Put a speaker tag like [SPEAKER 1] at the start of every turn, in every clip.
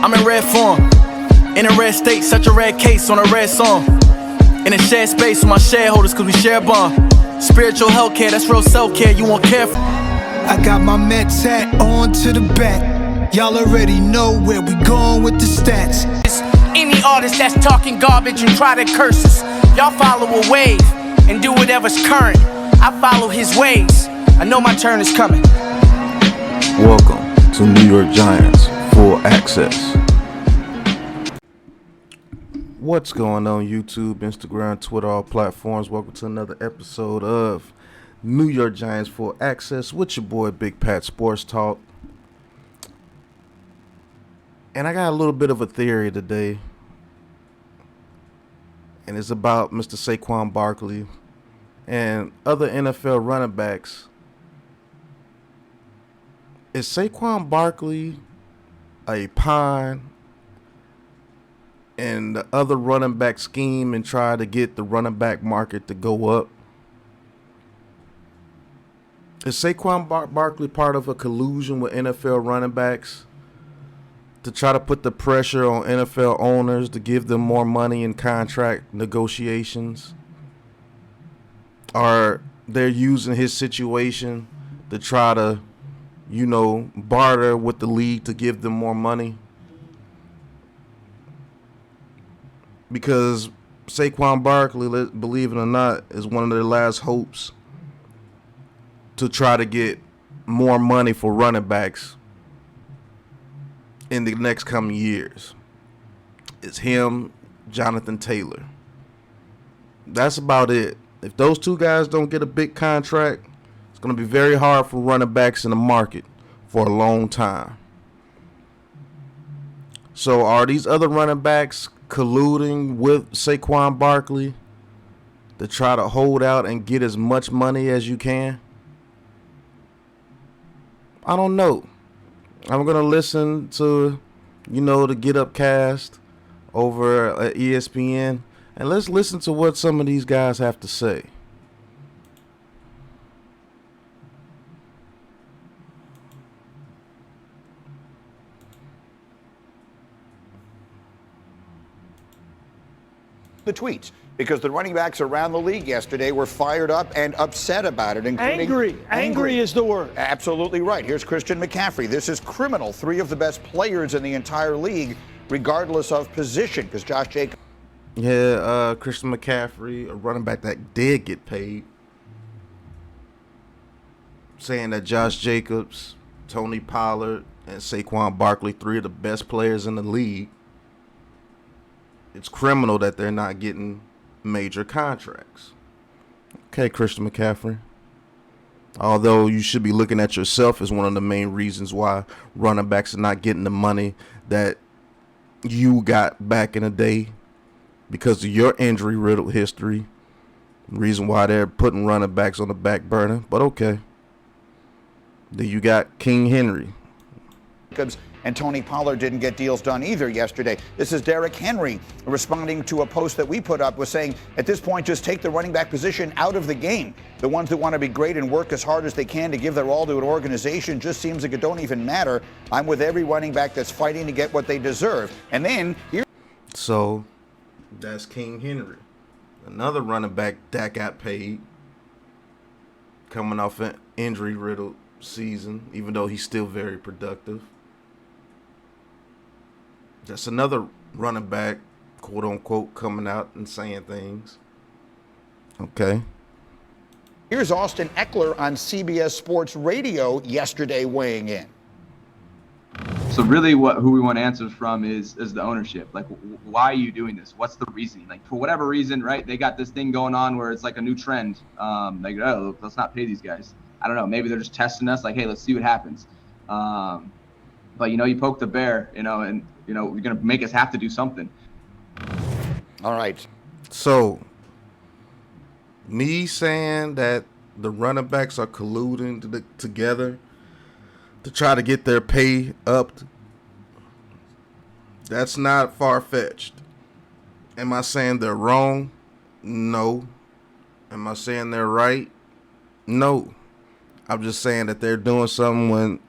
[SPEAKER 1] I'm in red form, in a red state, such a red case on a red song. In a shared space with my shareholders, cause we share a bond. Spiritual healthcare, that's real self-care, you won't care for.
[SPEAKER 2] I got my Mets hat on to the back. Y'all already know where we going with the stats.
[SPEAKER 1] Any artist that's talking garbage and try to curse us, y'all follow a wave and do whatever's current. I follow his ways, I know my turn is coming.
[SPEAKER 3] Welcome to New York Giants Full Access. What's going on YouTube, Instagram, Twitter, all platforms? Welcome to another episode of New York Giants Full Access with your boy Big Pat Sports Talk. And I got a little bit of a theory today. And it's about Mr. Saquon Barkley and other NFL running backs. Is Saquon Barkley a pawn in the other running back scheme and try to get the running back market to go up? Is Saquon Barkley part of a collusion with NFL running backs to try to put the pressure on NFL owners to give them more money in contract negotiations? Or they're using his situation to try to, barter with the league to give them more money? Because Saquon Barkley, believe it or not, is one of their last hopes to try to get more money for running backs in the next coming years. It's him, Jonathan Taylor. That's about it. If those two guys don't get a big contract, it's going to be very hard for running backs in the market for a long time. So are these other running backs colluding with Saquon Barkley to try to hold out and get as much money as you can? I don't know. I'm going to listen to, the Get Up cast over at ESPN, and let's listen to what some of these guys have to say.
[SPEAKER 4] The tweets, because the running backs around the league yesterday were fired up and upset about it, including
[SPEAKER 5] Angry is the word.
[SPEAKER 4] Absolutely right. Here's Christian McCaffrey. This is criminal. Three of the best players in the entire league, regardless of position, because Josh Jacobs.
[SPEAKER 3] Yeah, Christian McCaffrey, a running back that did get paid, saying that Josh Jacobs, Tony Pollard, and Saquon Barkley, three of the best players in the league. It's criminal that they're not getting major contracts. Okay, Christian McCaffrey. Although you should be looking at yourself as one of the main reasons why running backs are not getting the money that you got back in the day because of your injury-riddled history. Reason why they're putting running backs on the back burner. But okay. Then you got King Henry.
[SPEAKER 4] And Tony Pollard didn't get deals done either yesterday. This is Derrick Henry responding to a post that we put up, was saying, at this point, just take the running back position out of the game. The ones that want to be great and work as hard as they can to give their all to an organization just seems like it don't even matter. I'm with every running back that's fighting to get what they deserve. And then here.
[SPEAKER 3] So that's King Henry. Another running back that got paid coming off an injury-riddled season, even though he's still very productive. That's another running back, quote unquote, coming out and saying things. Okay.
[SPEAKER 4] Here's Austin Eckler on CBS Sports Radio yesterday weighing in.
[SPEAKER 6] So really who we want answers from is the ownership. Like, why are you doing this? What's the reasoning? Like, for whatever reason, right, they got this thing going on where it's like a new trend. Like, oh, let's not pay these guys. I don't know. Maybe they're just testing us. Like, hey, let's see what happens. But, you poke the bear, and, you're going to make us have to do something.
[SPEAKER 4] All right.
[SPEAKER 3] So, me saying that the running backs are colluding together to try to get their pay up, that's not far-fetched. Am I saying they're wrong? No. Am I saying they're right? No. I'm just saying that they're doing something when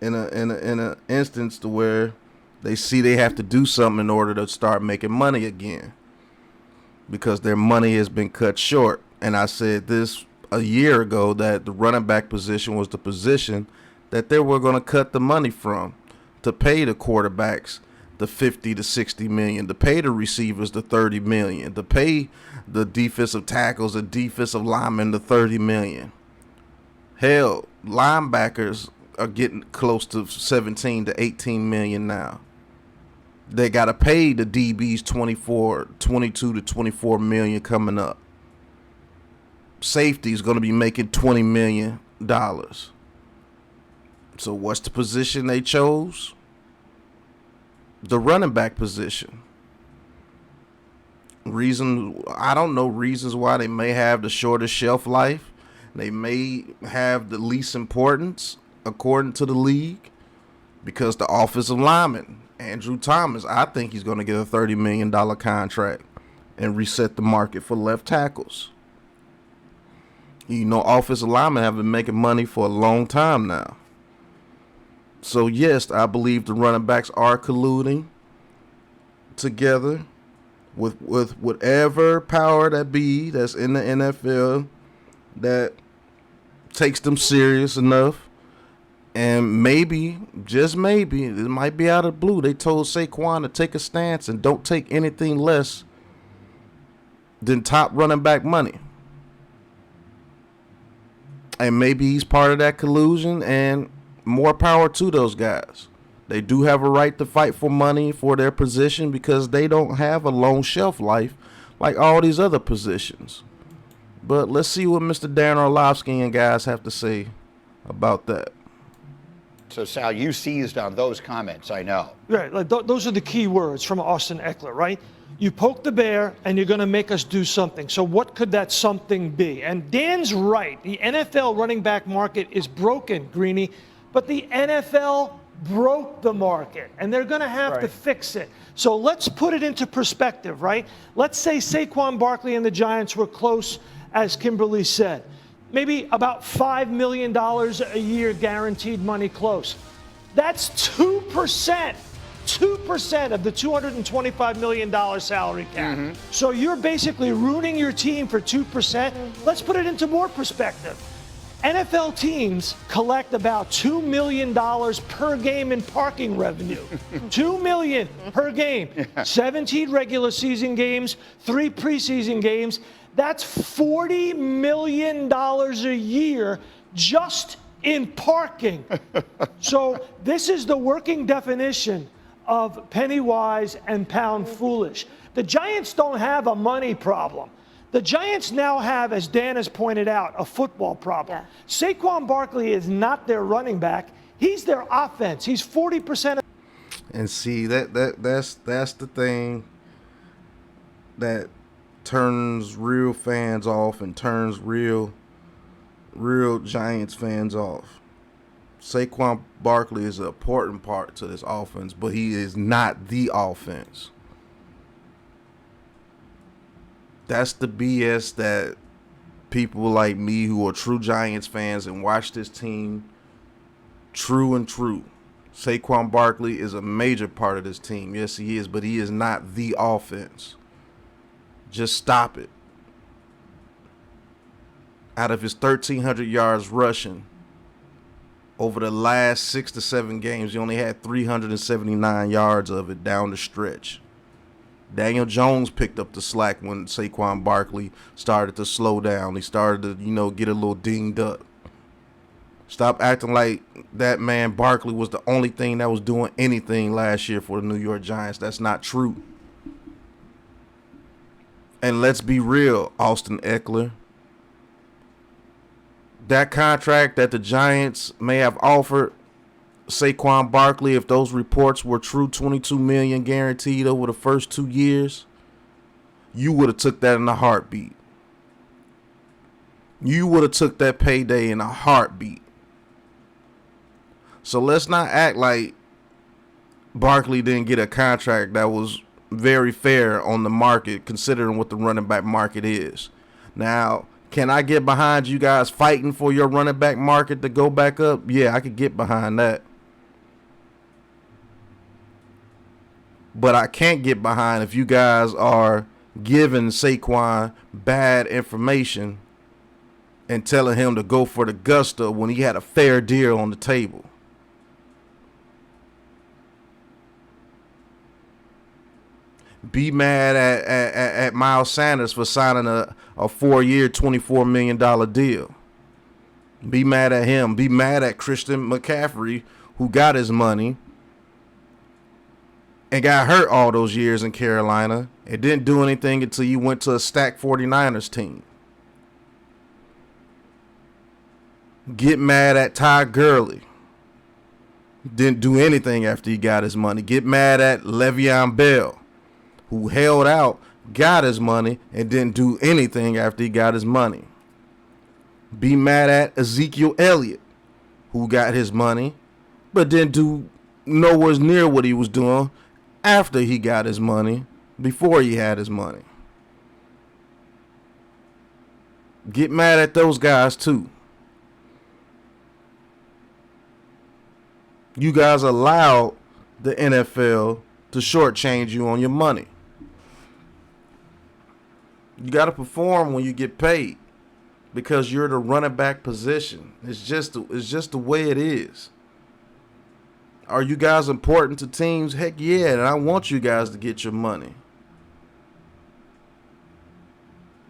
[SPEAKER 3] in a instance to where They see they have to do something in order to start making money again, because their money has been cut short. And I said this a year ago, that the running back position was the position that they were going to cut the money from, to pay the quarterbacks the 50 to 60 million, to pay the receivers the 30 million, to pay the defensive tackles and defensive linemen the 30 million. Hell, linebackers are getting close to 17 to 18 million now. They got to pay the DBs 22 to 24 million coming up. Safety is going to be making $20 million. So what's the position they chose? The running back position. I don't know reasons why. They may have the shortest shelf life. They may have the least importance according to the league, because the offensive lineman, Andrew Thomas, I think he's going to get a $30 million contract and reset the market for left tackles. You know, offensive linemen have been making money for a long time now. So, yes, I believe the running backs are colluding together with whatever power that be that's in the NFL that takes them serious enough. And maybe, just maybe, it might be out of the blue, they told Saquon to take a stance and don't take anything less than top running back money. And maybe he's part of that collusion, and more power to those guys. They do have a right to fight for money for their position, because they don't have a long shelf life like all these other positions. But let's see what Mr. Darren Orlovsky and guys have to say about that.
[SPEAKER 4] So, Sal, you seized on those comments, I know.
[SPEAKER 5] Right, like those are the key words from Austin Eckler, right? You poke the bear and you're going to make us do something. So what could that something be? And Dan's right. The NFL running back market is broken, Greeny, but the NFL broke the market, and they're going to have to fix it. So let's put it into perspective, right? Let's say Saquon Barkley and the Giants were close, as Kimberly said. Maybe about $5 million a year guaranteed money close. That's 2%. 2% of the $225 million salary cap. So you're basically ruining your team for 2%. Let's put it into more perspective. NFL teams collect about $2 million per game in parking revenue. $2 million per game. 17 regular season games, 3 preseason games. That's $40 million a year just in parking. So this is the working definition of penny wise and pound foolish. The Giants don't have a money problem. The Giants now have, as Dan has pointed out, a football problem. Yeah. Saquon Barkley is not their running back. He's their offense. He's 40%.
[SPEAKER 3] And see, that's the thing that turns real fans off and turns real Giants fans off. Saquon Barkley is an important part to this offense, but he is not the offense. That's the BS that people like me who are true Giants fans and watch this team true and true. Saquon Barkley is a major part of this team. Yes, he is, but he is not the offense. Just stop it. Out of his 1,300 yards rushing, over the last 6 to 7 games, he only had 379 yards of it down the stretch. Daniel Jones picked up the slack when Saquon Barkley started to slow down. He started to, get a little dinged up. Stop acting like that man Barkley was the only thing that was doing anything last year for the New York Giants. That's not true. And let's be real, Austin Eckler. That contract that the Giants may have offered Saquon Barkley, if those reports were true, $22 million guaranteed over the first 2 years, you would have took that in a heartbeat. You would have took that payday in a heartbeat. So let's not act like Barkley didn't get a contract that was very fair on the market, considering what the running back market is. Now, can I get behind you guys fighting for your running back market to go back up? Yeah, I could get behind that. But I can't get behind if you guys are giving Saquon bad information and telling him to go for the gusto when he had a fair deal on the table. Be mad at Miles Sanders for signing a 4-year, $24 million deal. Be mad at him. Be mad at Christian McCaffrey, who got his money and got hurt all those years in Carolina and didn't do anything until you went to a stacked 49ers team. Get mad at Ty Gurley. Didn't do anything after he got his money. Get mad at Le'Veon Bell, who held out, got his money, and didn't do anything after he got his money. Be mad at Ezekiel Elliott, who got his money, but didn't do nowhere near what he was doing after he got his money, before he had his money. Get mad at those guys too. You guys allowed the NFL to shortchange you on your money. You got to perform when you get paid because you're the running back position. It's just the way it is. Are you guys important to teams? Heck yeah, and I want you guys to get your money.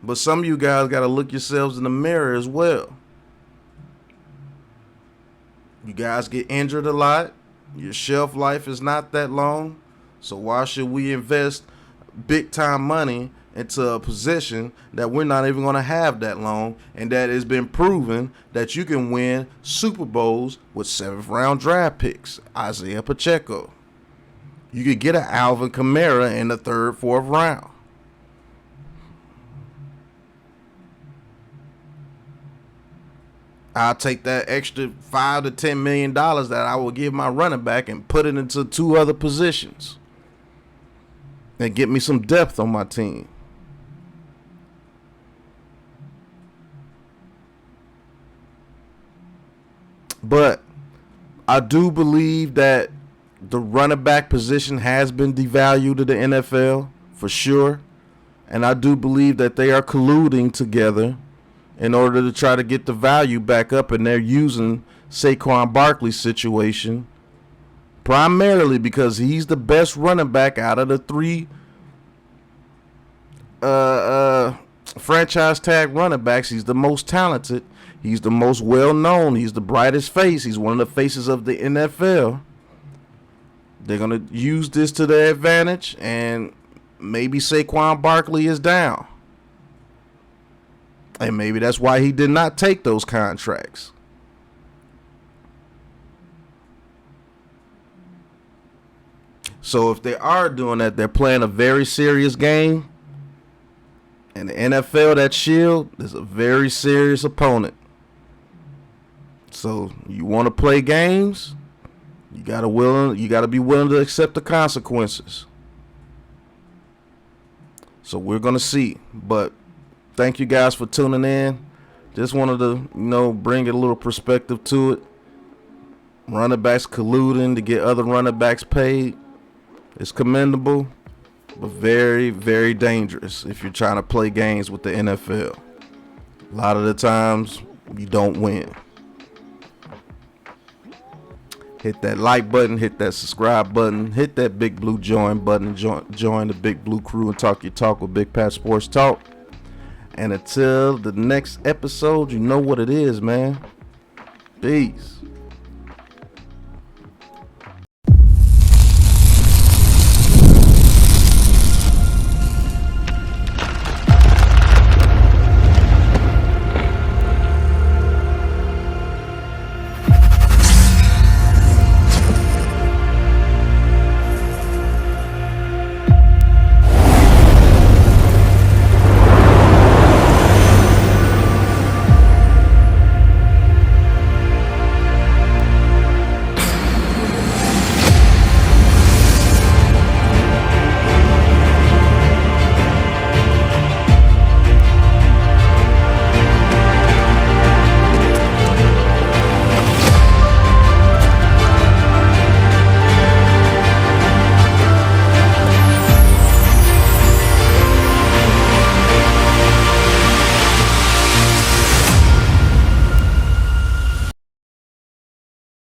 [SPEAKER 3] But some of you guys got to look yourselves in the mirror as well. You guys get injured a lot. Your shelf life is not that long. So why should we invest big time money into a position that we're not even going to have that long, and that has been proven that you can win Super Bowls with 7th round draft picks? Isaiah Pacheco. You could get an Alvin Kamara in the 3rd, 4th round. I'll take that extra $5 to $10 million that I will give my running back and put it into 2 other positions and get me some depth on my team. But I do believe that the running back position has been devalued to the NFL for sure. And I do believe that they are colluding together in order to try to get the value back up. And they're using Saquon Barkley's situation primarily because he's the best running back out of the 3 franchise tag running backs. He's the most talented. He's the most well-known. He's the brightest face. He's one of the faces of the NFL. They're going to use this to their advantage, and maybe Saquon Barkley is down. And maybe that's why he did not take those contracts. So if they are doing that, they're playing a very serious game. And the NFL, that Shield, is a very serious opponent. So you want to play games, you gotta be willing to accept the consequences. So we're gonna see. But thank you guys for tuning in. Just wanted to, bring a little perspective to it. Running backs colluding to get other running backs paid. It's commendable, but very, very dangerous if you're trying to play games with the NFL. A lot of the times, you don't win. Hit that like button, hit that subscribe button, hit that big blue join button, and join the Big Blue crew and talk your talk with Big Pat Sports Talk. And until the next episode, you know what it is, man. Peace.